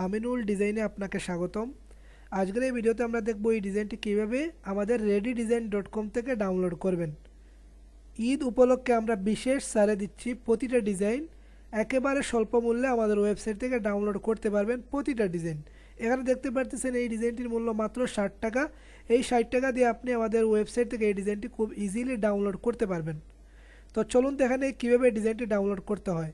আমিনুল ডিজাইনে আপনাকে স্বাগতম। আজকের এই ভিডিওতে আমরা দেখব এই ডিজাইনটি কীভাবে আমাদের readydesign.com থেকে ডাউনলোড করবেন। ঈদ উপলক্ষে আমরা বিশেষ ছাড়ে দিচ্ছি প্রতিটা ডিজাইন একেবারে স্বল্প মূল্যে আমাদের ওয়েবসাইট থেকে ডাউনলোড করতে পারবেন। প্রতিটা ডিজাইন এখানে দেখতে পাচ্ছেন এই ডিজাইনটির মূল্য মাত্র 60 টাকা। এই 60 টাকা দিয়ে আপনি আমাদের ওয়েবসাইট থেকে এই ডিজাইনটি খুব ইজিলি ডাউনলোড করতে পারবেন। তো চলুন এখানে কীভাবে ডিজাইনটি ডাউনলোড করতে হয়।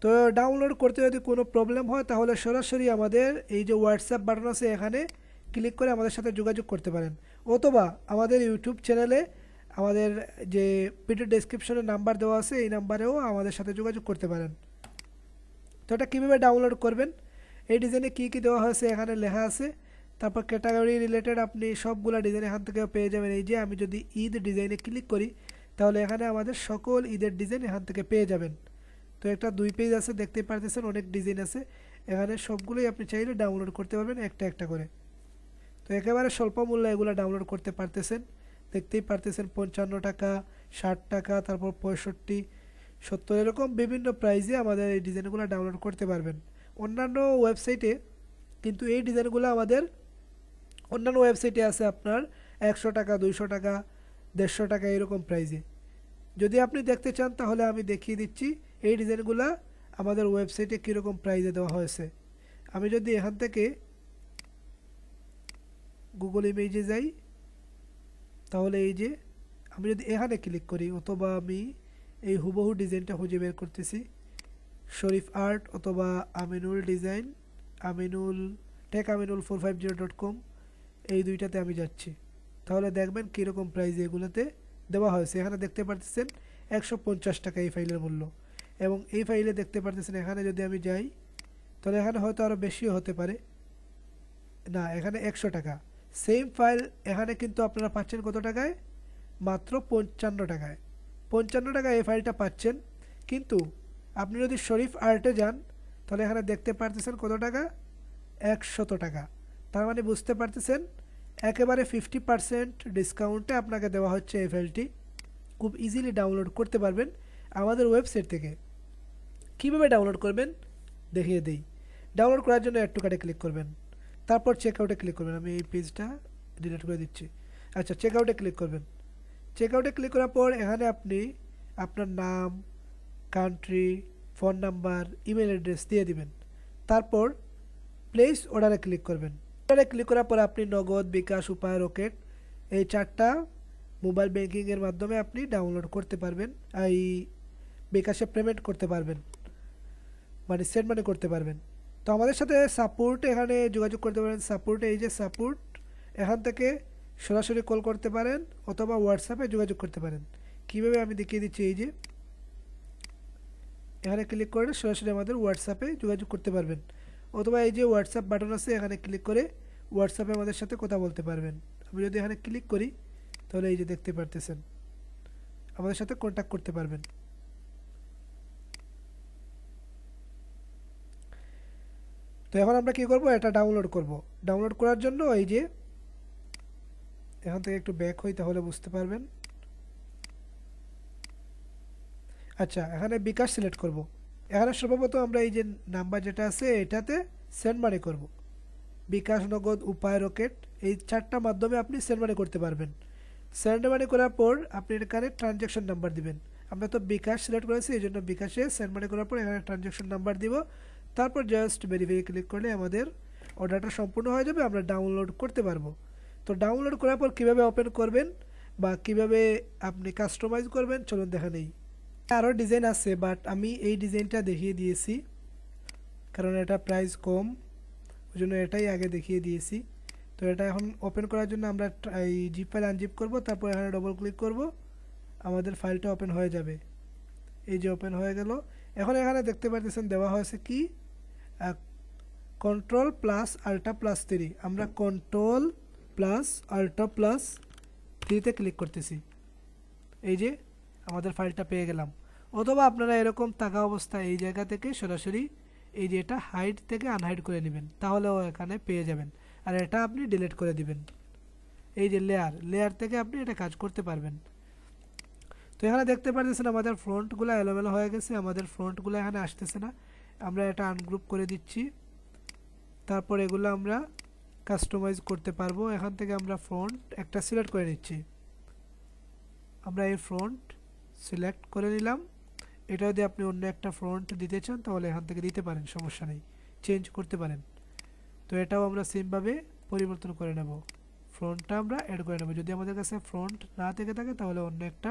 তো ডাউনলোড করতে যদি কোনো প্রবলেম হয় তাহলে সরাসরি আমাদের এই যে হোয়াটসঅ্যাপ বাটন আছে এখানে ক্লিক করে আমাদের সাথে যোগাযোগ করতে পারেন, অথবা আমাদের ইউটিউব চ্যানেলে আমাদের যে ভিডিও ডেসক্রিপশনে নাম্বার দেওয়া আছে এই নাম্বারেও আমাদের সাথে যোগাযোগ করতে পারেন। তো এটা কীভাবে ডাউনলোড করবেন, এই ডিজাইনে কী কী দেওয়া হয়েছে এখানে লেখা আছে। তারপর ক্যাটাগরি রিলেটেড আপনি সবগুলো ডিজাইন এখান থেকে পেয়ে যাবেন। এই যে আমি যদি ঈদ ডিজাইনে ক্লিক করি তাহলে এখানে আমাদের সকল ঈদের ডিজাইন এখান থেকে পেয়ে যাবেন। তো একটা 2 পেজ আছে, দেখতেই পারতেছেন অনেক ডিজাইন আছে। এখানে সবগুলোই আপনি চাইলে ডাউনলোড করতে পারবেন একটা একটা করে। তো একেবারে স্বল্প মূল্যে এগুলো ডাউনলোড করতে পারতেছেন, দেখতেই পারতেছেন 55 টাকা, 60 টাকা, তারপর 65, 70 এরকম বিভিন্ন প্রাইসে আমাদের এই ডিজাইনগুলো ডাউনলোড করতে পারবেন। অন্যান্য ওয়েবসাইটে কিন্তু এই ডিজাইনগুলো আমাদের অন্যান্য ওয়েবসাইটে আছে আপনার 100 টাকা, 200 টাকা, 150 টাকা এরকম প্রাইসে। যদি আপনি দেখতে চান তাহলে আমি দেখিয়ে দিচ্ছি এই ডিজাইনগুলো আমাদের ওয়েবসাইটে কীরকম প্রাইসে দেওয়া হয়েছে। আমি যদি এখান থেকে গুগল ইমেজে যাই তাহলে এই যে আমি যদি এখানে ক্লিক করি, অথবা আমি এই হুবহু ডিজাইনটা খুঁজে বের করতেছি, শরীফ আর্ট অথবা আমিনুল ডিজাইন, আমিনুল টেকামিনুল450.com, এই দুইটাতে আমি যাচ্ছি। তাহলে দেখবেন কীরকম প্রাইসে এগুলোতে দেওয়া হয়েছে। এখানে দেখতে পারতেছেন 150 টাকা এই ফাইলের মূল্য, এবং এই ফাইলে দেখতে পারতেছেন এখানে যদি আমি যাই তাহলে এখানে হয়তো আরও বেশিও হতে পারে, না এখানে 100 টাকা। সেম ফাইল এখানে কিন্তু আপনারা পাচ্ছেন কত টাকায়, মাত্র 55 টাকায়। 55 টাকায় এই ফাইলটা পাচ্ছেন। কিন্তু আপনি যদি শরীফ আর্টে যান তাহলে এখানে দেখতে পারতেছেন কত টাকা, 100 টাকা। তার মানে বুঝতে পারতেছেন একেবারে 50% ডিসকাউন্টে আপনাকে দেওয়া হচ্ছে এই ফাইলটি। খুব ইজিলি ডাউনলোড করতে পারবেন আমাদের ওয়েবসাইট থেকে। কীভাবে ডাউনলোড করবেন দেখিয়ে দিই। ডাউনলোড করার জন্য অ্যাড টু কার্টে ক্লিক করবেন, তারপর চেকআউটে ক্লিক করবেন। আমি এই পেজটা ডিলিট করে দিচ্ছি। আচ্ছা, চেকআউটে ক্লিক করবেন। চেকআউটে ক্লিক করার পর এখানে আপনি আপনার নাম, country, phone number, email address দিয়ে দিবেন। তারপর প্লেস অর্ডারে ক্লিক করবেন। অর্ডারে ক্লিক করার পর আপনি নগদ, বিকাশ, উপায়, রকেট এই 4টা মোবাইল ব্যাংকিংয়ের মাধ্যমে আপনি ডাউনলোড করতে পারবেন। এই বিকাশে পেমেন্ট করতে পারবেন, মানে সেন্ড মানি করতে পারবেন। তো আমাদের সাথে সাপোর্ট এখানে যোগাযোগ করতে পারেন। সাপোর্টে এই যে সাপোর্ট, এখান থেকে সরাসরি কল করতে পারেন অথবা হোয়াটসঅ্যাপে যোগাযোগ করতে পারেন। কীভাবে আমি দেখিয়ে দিচ্ছি। এই যে এখানে ক্লিক করে সরাসরি আমাদের হোয়াটসঅ্যাপে যোগাযোগ করতে পারবেন, অথবা এই যে হোয়াটসঅ্যাপ বাটন আছে এখানে ক্লিক করে হোয়াটসঅ্যাপে আমাদের সাথে কথা বলতে পারবেন। আমি যদি এখানে ক্লিক করি তাহলে এই যে দেখতে পারতেছেন আমাদের সাথে কন্ট্যাক্ট করতে পারবেন। তো এখন আমরা কী করব, এটা ডাউনলোড করব। ডাউনলোড করার জন্য এই যে এখান থেকে একটু ব্যাক হই তাহলে বুঝতে পারবেন। আচ্ছা, এখানে বিকাশ সিলেক্ট করব। এখানে সর্বপ্রথম আমরা এই যে নাম্বার যেটা আছে এটাতে সেন্ড মানি করব। বিকাশ, নগদ, উপায়, রকেট এই 4টা মাধ্যমে আপনি সেন্ড মানি করতে পারবেন। সেন্ড মানি করার পর আপনি এখানে ট্রানজ্যাকশন নাম্বার দিবেন। আমরা তো বিকাশ সিলেক্ট করেছি, এই জন্য বিকাশে সেন্ড মানি করার পর এখানে ট্রানজ্যাকশন নাম্বার দিব। তারপর জাস্ট ভেরিফাই ক্লিক করলে আমাদের অর্ডারটা সম্পূর্ণ হয়ে যাবে, আমরা ডাউনলোড করতে পারবো। তো ডাউনলোড করার পর কীভাবে ওপেন করবেন বা কিভাবে আপনি কাস্টমাইজ করবেন চলুন দেখা নেই। আরও ডিজাইন আছে, বাট আমি এই ডিজাইনটা দেখিয়ে দিয়েছি কারণ এটা প্রাইস কম, ওই জন্য এটাই আগে দেখিয়ে দিয়েছি। তো এটা এখন ওপেন করার জন্য আমরা এই জিপ ফাইল আনজিপ করব, তারপর এখানে ডবল ক্লিক করব, আমাদের ফাইলটা ওপেন হয়ে যাবে। এই যে ওপেন হয়ে গেল। এখন এখানে দেখতে পাচ্ছেন দেওয়া হয়েছে কি, কন্ট্রোল প্লাস আল্টা প্লাস 3। আমরা কন্ট্রোল প্লাস আল্টা প্লাস 3তে ক্লিক করতেছি। এই যে আমাদের ফাইলটা পেয়ে গেলাম। অথবা আপনারা এরকম থাকা অবস্থায় এই জায়গা থেকে সরাসরি এই যে এটা হাইড থেকে আনহাইড করে নেবেন, তাহলেও এখানে পেয়ে যাবেন। আর এটা আপনি ডিলিট করে দিবেন। এই যে লেয়ার থেকে আপনি এটা কাজ করতে পারবেন। তো এখানে দেখতে পাচ্ছেন আমাদের ফ্রন্টগুলো এলোমেলো হয়ে গেছে, আমাদের ফ্রন্টগুলো এখানে আসতেছে না। আমরা এটা আনগ্রুপ করে দিচ্ছি। তারপর এগুলো আমরা কাস্টমাইজ করতে পারবো। এখান থেকে আমরা ফন্ট একটা সিলেক্ট করে নিচ্ছি। আমরা এই ফন্ট সিলেক্ট করে নিলাম। এটা যদি আপনি অন্য একটা ফন্ট দিতে চান তাহলে এখান থেকে দিতে পারেন, সমস্যা নেই, চেঞ্জ করতে পারেন। তো এটাও আমরা সেমভাবে পরিবর্তন করে নেব। ফ্রন্টটা আমরা অ্যাড করে নেব। যদি আমাদের কাছে ফ্রন্ট না থেকে থাকে তাহলে অন্য একটা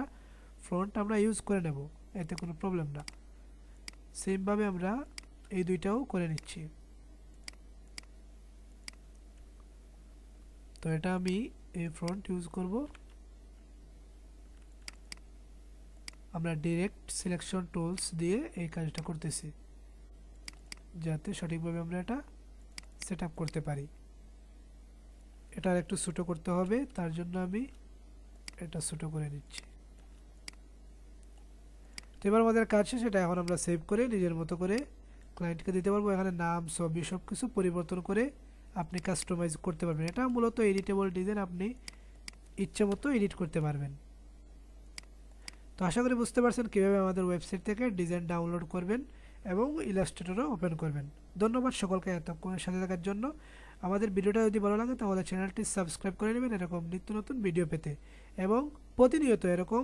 ফ্রন্ট আমরা ইউজ করে নেব, এতে কোনো প্রবলেম না। সেমভাবে আমরা এই দুইটাও করে নিচ্ছি। তো এটা আমি এই ফ্রন্ট ইউজ করব। আমরা ডাইরেক্ট সিলেকশন টুলস দিয়ে এই কাজটা করতেছি যাতে সঠিকভাবে আমরা এটা সেট আপ করতে পারি। এটা একটু ছোট করতে হবে, তার জন্য আমি এটা ছোট করে নিচ্ছি। তো এবার আমাদের কাজ শেষ। এটা এখন আমরা সেভ করে নিজের মতো করে ক্লায়েন্টকে দিতে পারবো। এখানে নাম, ছবি সব কিছু পরিবর্তন করে আপনি কাস্টমাইজ করতে পারবেন। এটা মূলত এডিটেবল ডিজাইন, আপনি ইচ্ছে মতো এডিট করতে পারবেন। তো আশা করি বুঝতে পারছেন কীভাবে আমাদের ওয়েবসাইট থেকে ডিজাইন ডাউনলোড করবেন এবং ইলাস্ট্রেটরও ওপেন করবেন। ধন্যবাদ সকলকে এতক্ষণের সাথে থাকার জন্য। আমাদের ভিডিওটা যদি ভালো লাগে তাহলে চ্যানেলটি সাবস্ক্রাইব করে নেবেন এরকম নিত্য নতুন ভিডিও পেতে, এবং প্রতিনিয়ত এরকম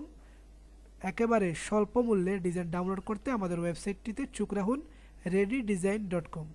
একেবারে স্বল্প মূল্যে ডিজাইন ডাউনলোড করতে আমাদের ওয়েবসাইটটিতে চোখ রাখুন readydesign.com।